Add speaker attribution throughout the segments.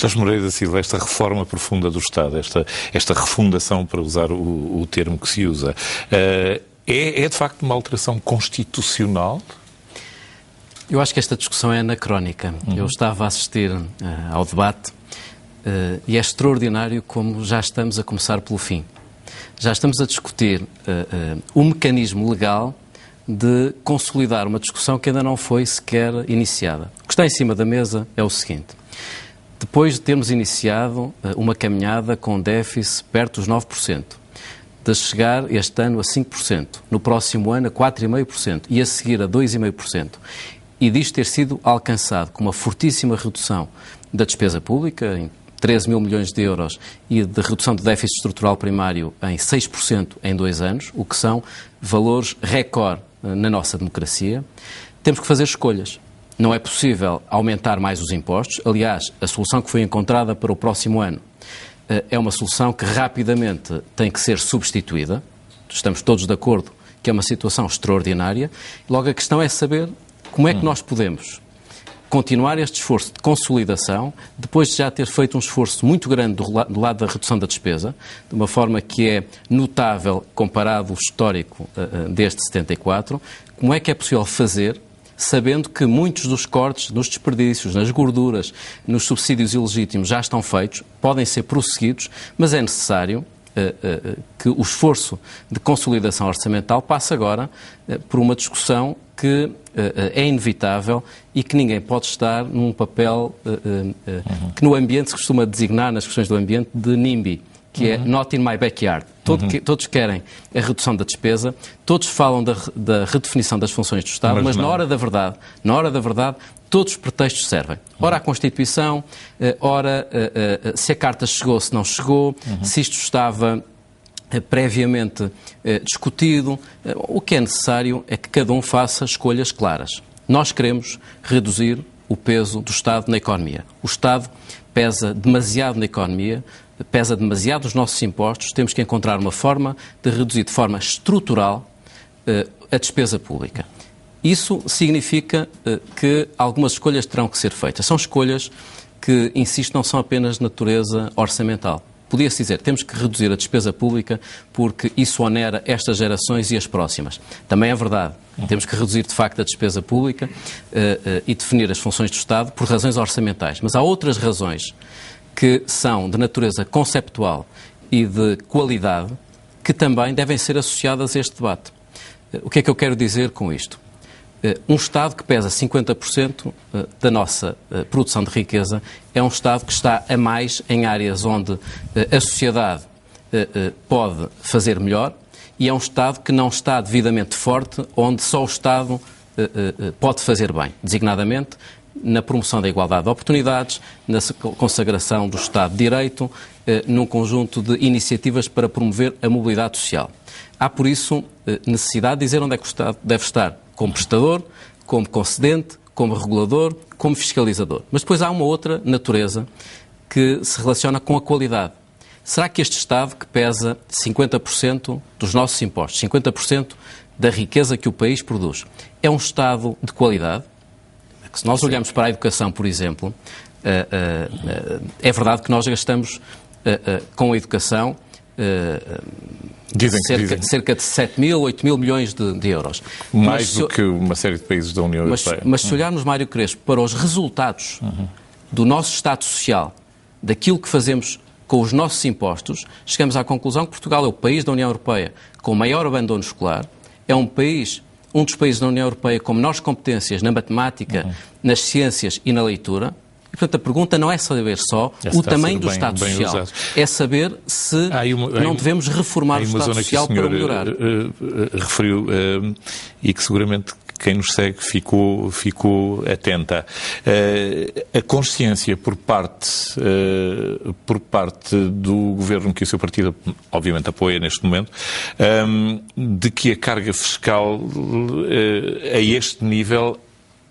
Speaker 1: Jorge Moreira da Silva, esta reforma profunda do Estado, esta refundação, para usar o termo que se usa, é de facto uma alteração constitucional?
Speaker 2: Eu acho que esta discussão é anacrónica. Eu estava a assistir ao debate e é extraordinário como já estamos a começar pelo fim. Já estamos a discutir o mecanismo legal de consolidar uma discussão que ainda não foi sequer iniciada. O que está em cima da mesa é o seguinte: depois de termos iniciado uma caminhada com déficit perto dos 9%, de chegar este ano a 5%, no próximo ano a 4,5% e a seguir a 2,5%, e disto ter sido alcançado com uma fortíssima redução da despesa pública, em 13 mil milhões de euros, e de redução do déficit estrutural primário em 6% em 2 anos, o que são valores recorde na nossa democracia, temos que fazer escolhas. Não é possível aumentar mais os impostos. Aliás, a solução que foi encontrada para o próximo ano é uma solução que rapidamente tem que ser substituída. Estamos todos de acordo que é uma situação extraordinária. Logo, a questão é saber como é que nós podemos continuar este esforço de consolidação, depois de já ter feito um esforço muito grande do lado da redução da despesa, de uma forma que é notável comparado ao histórico desde 74, como é que é possível fazer, sabendo que muitos dos cortes, nos desperdícios, nas gorduras, nos subsídios ilegítimos já estão feitos, podem ser prosseguidos, mas é necessário que o esforço de consolidação orçamental passe agora por uma discussão que é inevitável e que ninguém pode estar num papel que no ambiente se costuma designar, nas questões do ambiente, de NIMBY, que é not in my backyard. Todos querem a redução da despesa, todos falam da redefinição das funções do Estado, mas na hora da verdade, todos os pretextos servem. Ora a Constituição, ora se a carta chegou, se não chegou, se isto estava previamente discutido. O que é necessário é que cada um faça escolhas claras. Nós queremos reduzir o peso do Estado na economia. O Estado pesa demasiado na economia, pesa demasiado os nossos impostos, temos que encontrar uma forma de reduzir de forma estrutural a despesa pública. Isso significa que algumas escolhas terão que ser feitas. São escolhas que, insisto, não são apenas de natureza orçamental. Podia-se dizer, temos que reduzir a despesa pública porque isso onera estas gerações e as próximas. Também é verdade. Temos que reduzir, de facto, a despesa pública e definir as funções do Estado por razões orçamentais. Mas há outras razões que são de natureza conceptual e de qualidade que também devem ser associadas a este debate. O que é que eu quero dizer com isto? Um Estado que pesa 50% da nossa produção de riqueza é um Estado que está a mais em áreas onde a sociedade pode fazer melhor e é um Estado que não está devidamente forte, onde só o Estado pode fazer bem, designadamente na promoção da igualdade de oportunidades, na consagração do Estado de Direito, num conjunto de iniciativas para promover a mobilidade social. Há, por isso, necessidade de dizer onde é que o Estado deve estar, como prestador, como concedente, como regulador, como fiscalizador. Mas depois há uma outra natureza que se relaciona com a qualidade. Será que este Estado, que pesa 50% dos nossos impostos, 50% da riqueza que o país produz, é um Estado de qualidade? Se nós olhamos para a educação, por exemplo, é verdade que nós gastamos com a educação cerca de 7 mil, 8 mil milhões de euros.
Speaker 1: Mais do que uma série de países da União Europeia.
Speaker 2: Mas se olharmos, Mário Crespo, para os resultados do nosso Estado Social, daquilo que fazemos com os nossos impostos, chegamos à conclusão que Portugal é o país da União Europeia com maior abandono escolar, é um dos países da União Europeia com menores competências na matemática, nas ciências e na leitura. E, portanto, a pergunta não é saber só o tamanho do Estado Social, é saber se não devemos reformar o Estado Social para melhorar.
Speaker 1: Referiu e que seguramente quem nos segue ficou atenta. A consciência por parte do Governo, que o seu partido obviamente apoia neste momento, de que a carga fiscal a este nível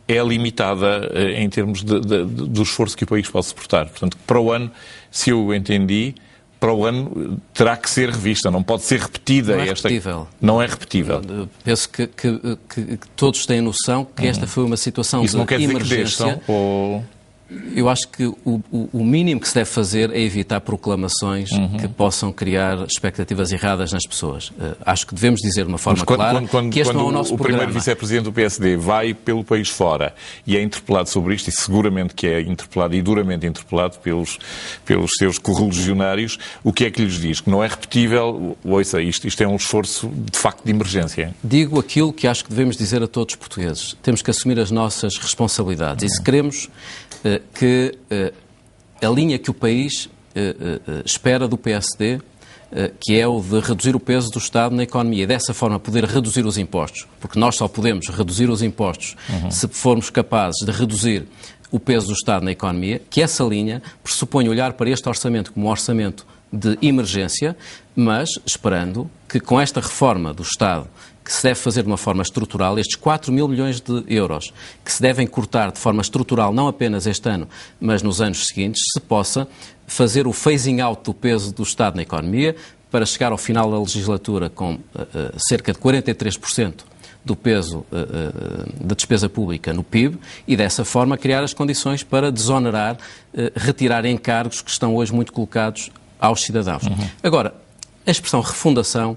Speaker 1: é limitada em termos do esforço que o país pode suportar. Portanto, para o ano, se eu entendi, para o ano terá que ser revista, não pode ser repetida. Não é repetível.
Speaker 2: Penso que todos têm noção que esta foi uma situação de emergência.
Speaker 1: Isso não quer dizer que deixam?
Speaker 2: Eu acho que o mínimo que se deve fazer é evitar proclamações que possam criar expectativas erradas nas pessoas. Acho que devemos dizer de uma forma clara que este não é o nosso programa.
Speaker 1: O primeiro vice-presidente do PSD vai pelo país fora e é interpelado sobre isto, e seguramente que é interpelado e duramente interpelado pelos seus correligionários, o que é que lhes diz? Que não é repetível, ouça, isto é um esforço de facto de emergência.
Speaker 2: Digo aquilo que acho que devemos dizer a todos os portugueses. Temos que assumir as nossas responsabilidades. E se queremos que a linha que o país espera do PSD, que é o de reduzir o peso do Estado na economia e dessa forma poder reduzir os impostos, porque nós só podemos reduzir os impostos se formos capazes de reduzir o peso do Estado na economia, que essa linha pressupõe olhar para este orçamento como um orçamento de emergência, mas esperando que com esta reforma do Estado, que se deve fazer de uma forma estrutural, estes 4 mil milhões de euros que se devem cortar de forma estrutural, não apenas este ano, mas nos anos seguintes, se possa fazer o phasing out do peso do Estado na economia para chegar ao final da legislatura com cerca de 43% do peso da despesa pública no PIB e, dessa forma, criar as condições para desonerar, retirar encargos que estão hoje muito colocados aos cidadãos. Agora, a expressão refundação,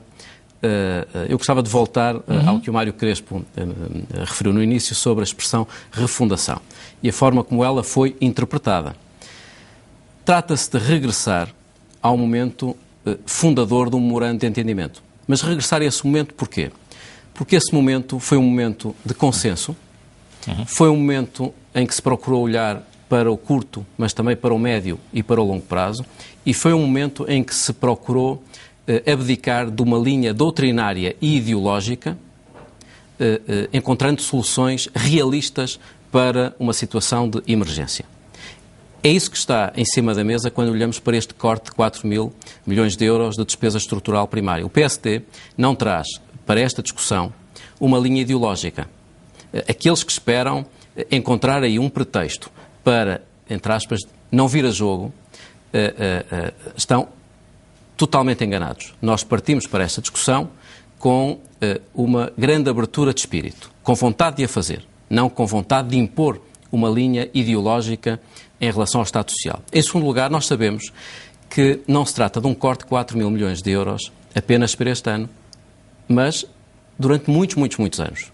Speaker 2: eu gostava de voltar ao que o Mário Crespo referiu no início sobre a expressão refundação e a forma como ela foi interpretada. Trata-se de regressar ao momento fundador de um memorando de entendimento. Mas regressar a esse momento porquê? Porque esse momento foi um momento de consenso, foi um momento em que se procurou olhar para o curto, mas também para o médio e para o longo prazo, e foi um momento em que se procurou abdicar de uma linha doutrinária e ideológica, encontrando soluções realistas para uma situação de emergência. É isso que está em cima da mesa quando olhamos para este corte de 4 mil milhões de euros de despesa estrutural primária. O PSD não traz para esta discussão uma linha ideológica. Aqueles que esperam encontrar aí um pretexto para, entre aspas, não vir a jogo, estão totalmente enganados. Nós partimos para esta discussão com uma grande abertura de espírito, com vontade de a fazer, não com vontade de impor uma linha ideológica em relação ao Estado Social. Em segundo lugar, nós sabemos que não se trata de um corte de 4 mil milhões de euros apenas para este ano, mas durante muitos anos.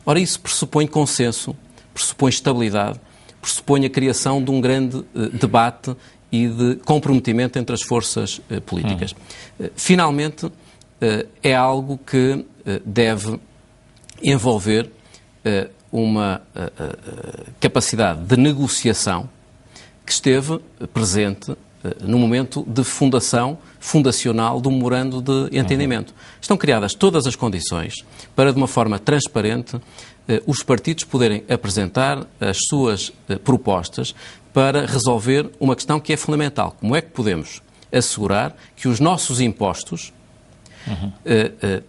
Speaker 2: Ora, isso pressupõe consenso, pressupõe estabilidade, pressupõe a criação de um grande debate e de comprometimento entre as forças políticas. Finalmente, é algo que deve envolver uma capacidade de negociação que esteve presente no momento de fundacional do memorando de entendimento. Estão criadas todas as condições para, de uma forma transparente, os partidos poderem apresentar as suas propostas para resolver uma questão que é fundamental. Como é que podemos assegurar que os nossos impostos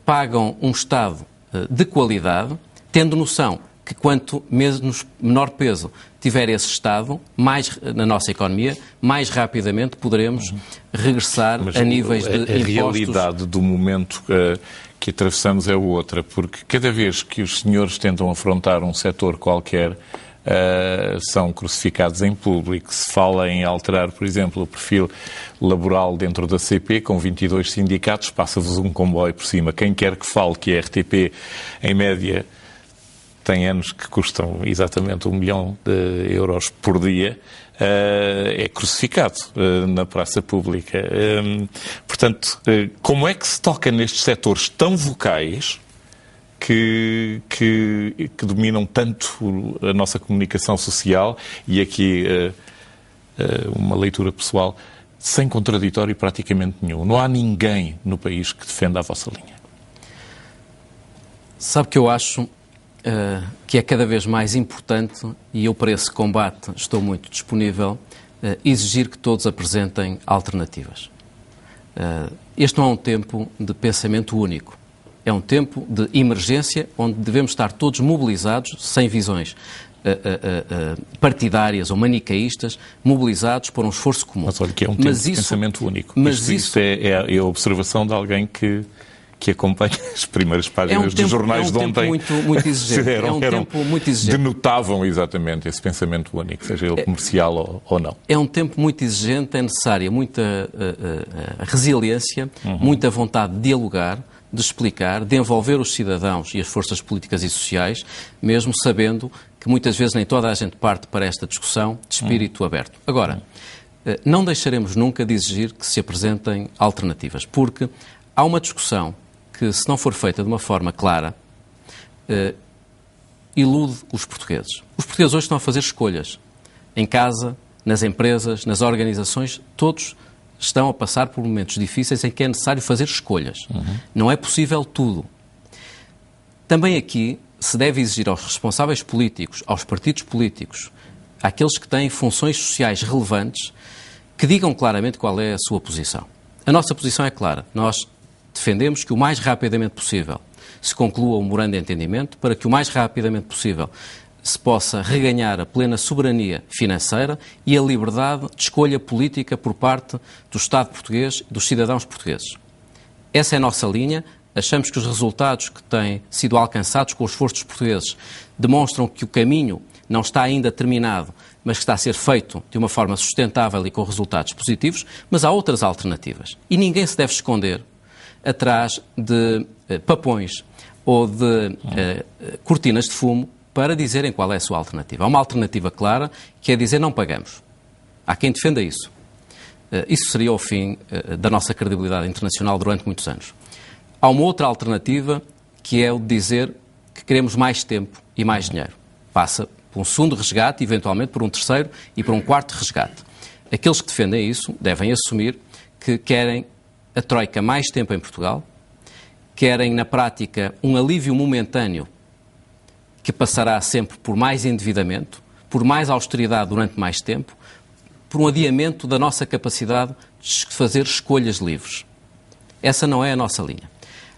Speaker 2: pagam um Estado de qualidade, tendo noção que quanto menor peso tiver esse Estado, mais na nossa economia, mais rapidamente poderemos regressar a níveis de impostos.
Speaker 1: A realidade do momento que atravessamos é outra, porque cada vez que os senhores tentam afrontar um setor qualquer, são crucificados em público. Se fala em alterar, por exemplo, o perfil laboral dentro da CP, com 22 sindicatos, passa-vos um comboio por cima. Quem quer que fale que a RTP, em média, tem anos que custam exatamente 1 milhão de euros por dia, é crucificado na praça pública. Portanto, como é que se toca nestes setores tão vocais que dominam tanto a nossa comunicação social e aqui uma leitura pessoal sem contraditório praticamente nenhum? Não há ninguém no país que defenda a vossa linha.
Speaker 2: Sabe que eu acho que é cada vez mais importante, e eu para esse combate estou muito disponível, exigir que todos apresentem alternativas. Este não é um tempo de pensamento único. É um tempo de emergência onde devemos estar todos mobilizados, sem visões partidárias ou manicaístas, mobilizados por um esforço comum.
Speaker 1: Mas olha que é um tempo de pensamento único. Mas isso é a observação de alguém que que acompanha as primeiras páginas dos jornais de ontem.
Speaker 2: Muito exigente. É um tempo muito exigente.
Speaker 1: Denotavam exatamente esse pensamento único, seja ele comercial ou não.
Speaker 2: É um tempo muito exigente, é necessária muita resiliência, muita vontade de dialogar, de explicar, de envolver os cidadãos e as forças políticas e sociais, mesmo sabendo que muitas vezes nem toda a gente parte para esta discussão de espírito aberto. Agora, não deixaremos nunca de exigir que se apresentem alternativas, porque há uma discussão que, se não for feita de uma forma clara, ilude os portugueses. Os portugueses hoje estão a fazer escolhas. Em casa, nas empresas, nas organizações, todos estão a passar por momentos difíceis em que é necessário fazer escolhas. Não é possível tudo. Também aqui se deve exigir aos responsáveis políticos, aos partidos políticos, àqueles que têm funções sociais relevantes, que digam claramente qual é a sua posição. A nossa posição é clara. Nós defendemos que o mais rapidamente possível se conclua o memorando de entendimento para que o mais rapidamente possível se possa reganhar a plena soberania financeira e a liberdade de escolha política por parte do Estado português e dos cidadãos portugueses. Essa é a nossa linha. Achamos que os resultados que têm sido alcançados com o esforço dos portugueses demonstram que o caminho não está ainda terminado, mas que está a ser feito de uma forma sustentável e com resultados positivos, mas há outras alternativas. E ninguém se deve esconder atrás de papões ou de cortinas de fumo para dizerem qual é a sua alternativa. Há uma alternativa clara, que é dizer não pagamos. Há quem defenda isso. Isso seria o fim da nossa credibilidade internacional durante muitos anos. Há uma outra alternativa, que é o de dizer que queremos mais tempo e mais dinheiro. Passa por um segundo resgate, eventualmente por um terceiro e por um quarto resgate. Aqueles que defendem isso devem assumir que querem a Troika mais tempo em Portugal, querem, na prática, um alívio momentâneo que passará sempre por mais endividamento, por mais austeridade durante mais tempo, por um adiamento da nossa capacidade de fazer escolhas livres. Essa não é a nossa linha.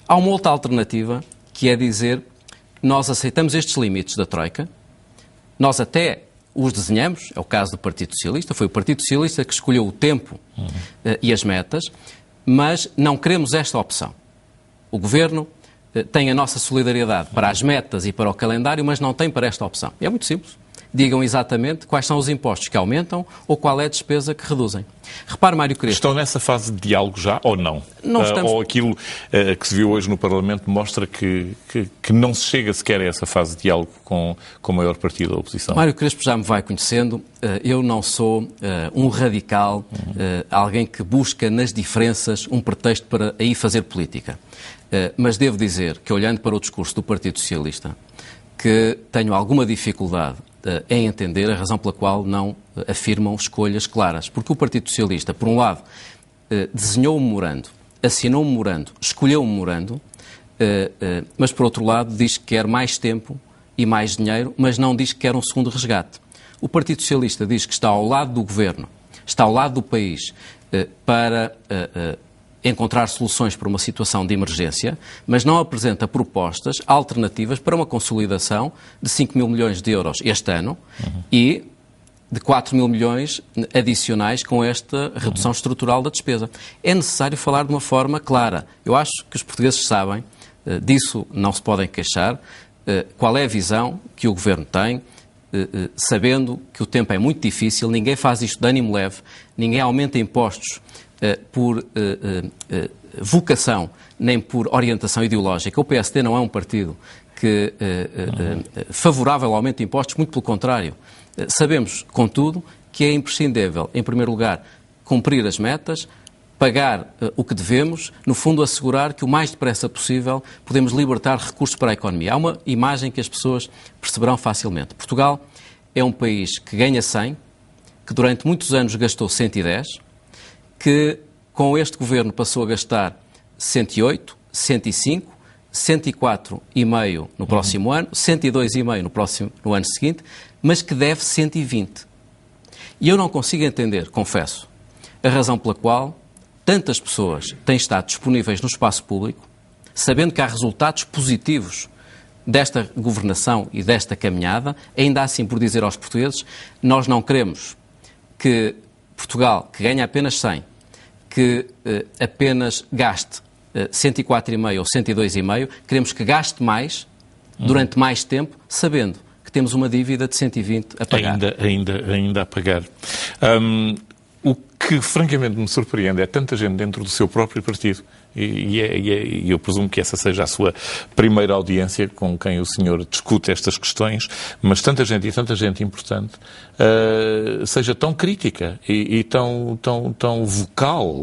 Speaker 2: Há uma outra alternativa, que é dizer nós aceitamos estes limites da Troika, nós até os desenhamos, é o caso do Partido Socialista, foi o Partido Socialista que escolheu o tempo e as metas, mas não queremos esta opção. O Governo tem a nossa solidariedade para as metas e para o calendário, mas não tem para esta opção. E é muito simples. Digam exatamente quais são os impostos que aumentam ou qual é a despesa que reduzem. Repare, Mário Crespo...
Speaker 1: Estão nessa fase de diálogo já ou não?
Speaker 2: Não estamos...
Speaker 1: Ou aquilo que se viu hoje no Parlamento mostra que não se chega sequer a essa fase de diálogo com o maior partido da oposição?
Speaker 2: Mário Crespo já me vai conhecendo. Eu não sou um radical, alguém que busca nas diferenças um pretexto para aí fazer política. Mas devo dizer que, olhando para o discurso do Partido Socialista, que tenho alguma dificuldade em entender a razão pela qual não afirmam escolhas claras. Porque o Partido Socialista, por um lado, desenhou um memorando, assinou um memorando, escolheu um memorando, mas, por outro lado, diz que quer mais tempo e mais dinheiro, mas não diz que quer um segundo resgate. O Partido Socialista diz que está ao lado do Governo, está ao lado do país, para encontrar soluções para uma situação de emergência, mas não apresenta propostas alternativas para uma consolidação de 5 mil milhões de euros este ano e de 4 mil milhões adicionais com esta redução estrutural da despesa. É necessário falar de uma forma clara. Eu acho que os portugueses sabem, disso não se podem queixar, qual é a visão que o Governo tem, sabendo que o tempo é muito difícil, ninguém faz isto de ânimo leve, ninguém aumenta impostos por vocação, nem por orientação ideológica. O PSD não é um partido que favorável ao aumento de impostos, muito pelo contrário. Sabemos, contudo, que é imprescindível, em primeiro lugar, cumprir as metas, pagar o que devemos, no fundo assegurar que o mais depressa possível podemos libertar recursos para a economia. Há uma imagem que as pessoas perceberão facilmente. Portugal é um país que ganha 100, que durante muitos anos gastou 110, que com este governo passou a gastar 108, 105, 104,5 no próximo ano, 102,5 no ano seguinte, mas que deve 120. E eu não consigo entender, confesso, a razão pela qual tantas pessoas têm estado disponíveis no espaço público, sabendo que há resultados positivos desta governação e desta caminhada, ainda assim por dizer aos portugueses, nós não queremos que Portugal, que ganha apenas 100, que apenas gaste 104,5 ou 102,5, queremos que gaste mais, durante mais tempo, sabendo que temos uma dívida de 120 a pagar.
Speaker 1: Ainda a pagar. O que francamente me surpreende é tanta gente dentro do seu próprio partido, e eu presumo que essa seja a sua primeira audiência com quem o senhor discute estas questões, mas tanta gente importante seja tão crítica e tão vocal,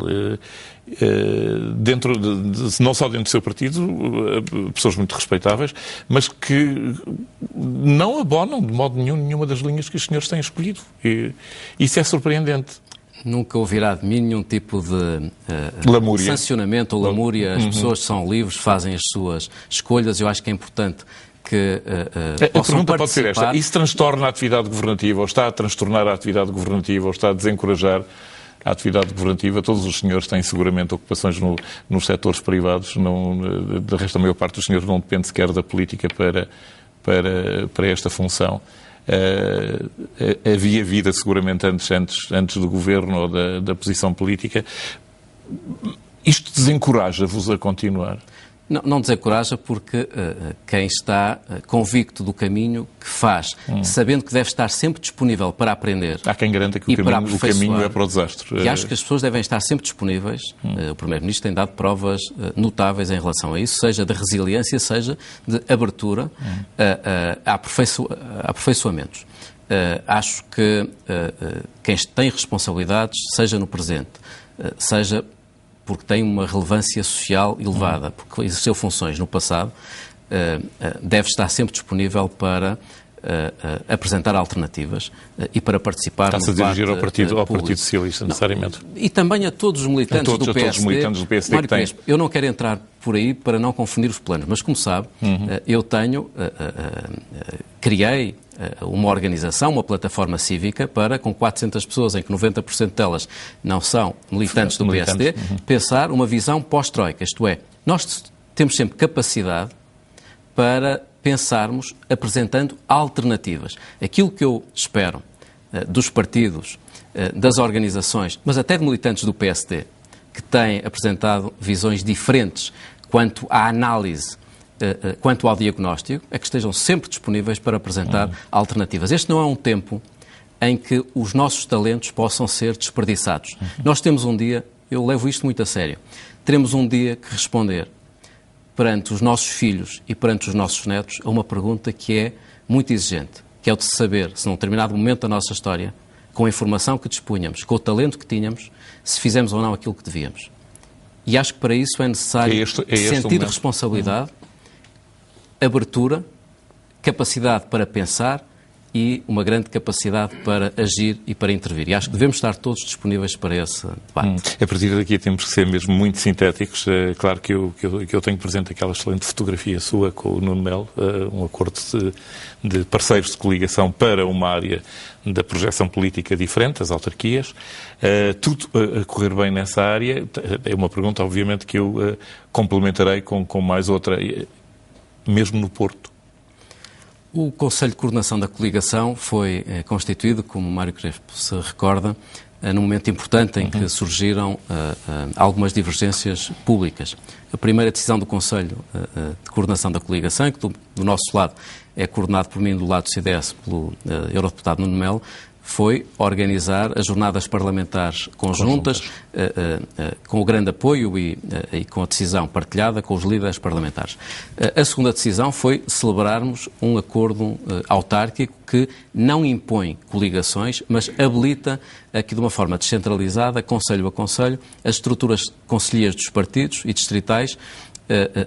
Speaker 1: não só dentro do seu partido, pessoas muito respeitáveis, mas que não abonam de modo nenhum nenhuma das linhas que os senhores têm escolhido. E isso é surpreendente.
Speaker 2: Nunca ouvirá de mim nenhum tipo de sancionamento ou lamúria. As pessoas são livres, fazem as suas escolhas. Eu acho que é importante que
Speaker 1: a pergunta pode ser esta: isso transtorna a atividade governativa, ou está a transtornar a atividade governativa, ou está a desencorajar a atividade governativa? Todos os senhores têm seguramente ocupações nos setores privados. De resto, a maior parte dos senhores não depende sequer da política para esta função. Havia vida seguramente antes do governo ou da posição política. Isto desencoraja-vos a continuar?
Speaker 2: Não desencoraja, porque quem está convicto do caminho que faz, sabendo que deve estar sempre disponível para aprender.
Speaker 1: Há quem garanta que o caminho é para o desastre.
Speaker 2: E acho que as pessoas devem estar sempre disponíveis. O Primeiro-Ministro tem dado provas notáveis em relação a isso, seja de resiliência, seja de abertura a aperfeiçoamentos. Acho que quem tem responsabilidades, seja no presente, seja porque tem uma relevância social elevada, porque exerceu funções no passado, deve estar sempre disponível para apresentar alternativas e para participar no debate.
Speaker 1: Está-se a dirigir ao Partido Socialista, necessariamente.
Speaker 2: E também a todos os militantes do PSD.
Speaker 1: Todos os militantes do PSD
Speaker 2: Mário Crespo, eu não quero entrar por aí para não confundir os planos, mas como sabe, eu criei uma organização, uma plataforma cívica para, com 400 pessoas, em que 90% delas não são militantes do PSD, pensar uma visão pós-troika. Isto é, nós temos sempre capacidade para pensarmos apresentando alternativas. Aquilo que eu espero dos partidos, das organizações, mas até de militantes do PSD, que têm apresentado visões diferentes quanto à análise, quanto ao diagnóstico, é que estejam sempre disponíveis para apresentar alternativas. Este não é um tempo em que os nossos talentos possam ser desperdiçados. Nós temos um dia, eu levo isto muito a sério, teremos um dia que responder perante os nossos filhos e perante os nossos netos a uma pergunta que é muito exigente, que é o de saber se num determinado momento da nossa história, com a informação que dispunhamos, com o talento que tínhamos, se fizemos ou não aquilo que devíamos. E acho que para isso é necessário sentir de responsabilidade, abertura, capacidade para pensar e uma grande capacidade para agir e para intervir. E acho que devemos estar todos disponíveis para esse debate.
Speaker 1: A partir daqui temos que ser mesmo muito sintéticos. Claro que eu tenho presente aquela excelente fotografia sua com o Nuno Melo, um acordo de parceiros de coligação para uma área da projeção política diferente, as autarquias. Tudo a correr bem nessa área. É uma pergunta, obviamente, que eu complementarei com mais outra, mesmo no Porto.
Speaker 2: O Conselho de Coordenação da Coligação foi constituído, como o Mário Crespo se recorda, num momento importante em que surgiram algumas divergências públicas. A primeira decisão do Conselho de Coordenação da Coligação, que do nosso lado é coordenado por mim, do lado do CDS, pelo eurodeputado Nuno Melo, foi organizar as jornadas parlamentares conjuntas. Com o grande apoio e com a decisão partilhada com os líderes parlamentares. A segunda decisão foi celebrarmos um acordo autárquico que não impõe coligações, mas habilita aqui de uma forma descentralizada, concelho a concelho, as estruturas concelheiras dos partidos e distritais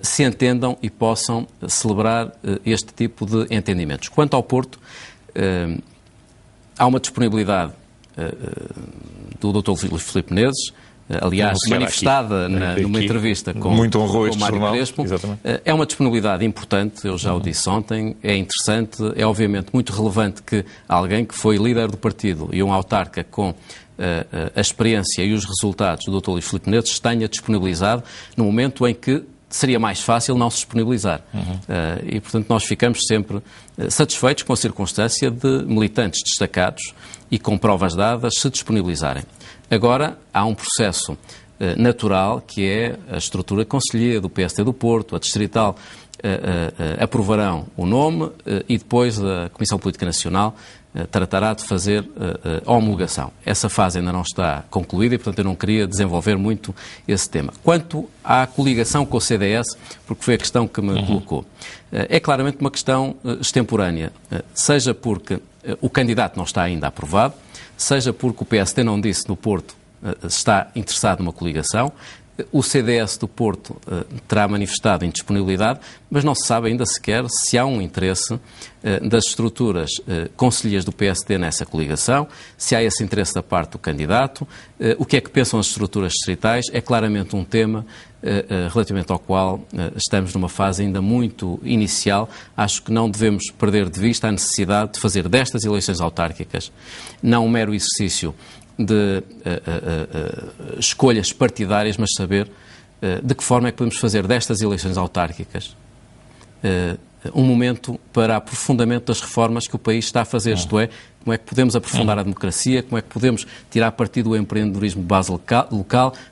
Speaker 2: se entendam e possam celebrar este tipo de entendimentos. Quanto ao Porto, há uma disponibilidade do Dr. Filipe Menezes, aliás, manifestada numa entrevista com o Mário Crespo. É uma disponibilidade importante, eu já o disse ontem, é interessante, é obviamente muito relevante que alguém que foi líder do partido e um autarca com a experiência e os resultados do Dr. Filipe Menezes tenha disponibilizado no momento em que seria mais fácil não se disponibilizar. E, portanto, nós ficamos sempre satisfeitos com a circunstância de militantes destacados e com provas dadas se disponibilizarem. Agora, há um processo natural, que é a estrutura concelhia do PSD do Porto, a distrital, aprovarão o nome e depois a Comissão Política Nacional tratará de fazer a homologação. Essa fase ainda não está concluída e, portanto, eu não queria desenvolver muito esse tema. Quanto à coligação com o CDS, porque foi a questão que me colocou, é claramente uma questão extemporânea, seja porque o candidato não está ainda aprovado, seja porque o PSD não disse no Porto está interessado numa coligação. O CDS do Porto terá manifestado indisponibilidade, mas não se sabe ainda sequer se há um interesse das estruturas concelhias do PSD nessa coligação, se há esse interesse da parte do candidato, o que é que pensam as estruturas distritais. É claramente um tema relativamente ao qual estamos numa fase ainda muito inicial. Acho que não devemos perder de vista a necessidade de fazer destas eleições autárquicas não um mero exercício de escolhas partidárias, mas saber de que forma é que podemos fazer destas eleições autárquicas um momento para aprofundamento das reformas que o país está a fazer, isto é, como é que podemos aprofundar a democracia, como é que podemos tirar partido do empreendedorismo de base local,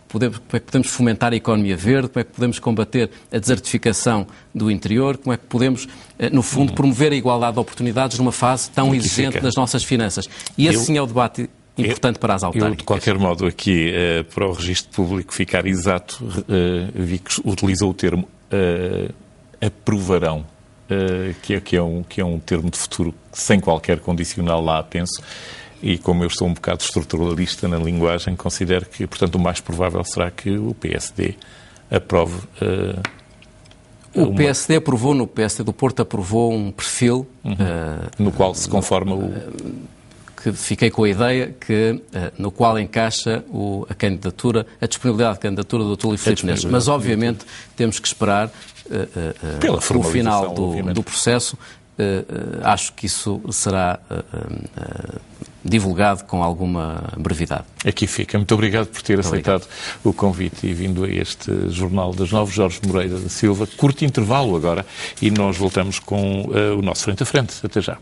Speaker 2: como é que podemos fomentar a economia verde, como é que podemos combater a desertificação do interior, como é que podemos, no fundo, promover a igualdade de oportunidades numa fase tão exigente das nossas finanças. E esse sim é o debate importante para as autárquicas.
Speaker 1: Eu, de qualquer modo, aqui, para o registro público ficar exato, vi que utilizou o termo aprovarão, que é um termo de futuro sem qualquer condicional lá, penso, e como eu estou um bocado estruturalista na linguagem, considero que, portanto, o mais provável será que o PSD aprove...
Speaker 2: O PSD aprovou, no PSD do Porto, aprovou um perfil...
Speaker 1: no qual se conforma o...
Speaker 2: que fiquei com a ideia que, no qual encaixa a candidatura, a disponibilidade de candidatura do Dr. Livre Filipe Neves. Mas, obviamente, temos que esperar o final do processo. Acho que isso será divulgado com alguma brevidade.
Speaker 1: Aqui fica. Muito obrigado por ter aceitado o convite e vindo a este Jornal das 9. Jorge Moreira da Silva. Curto intervalo agora e nós voltamos com o nosso Frente a Frente. Até já.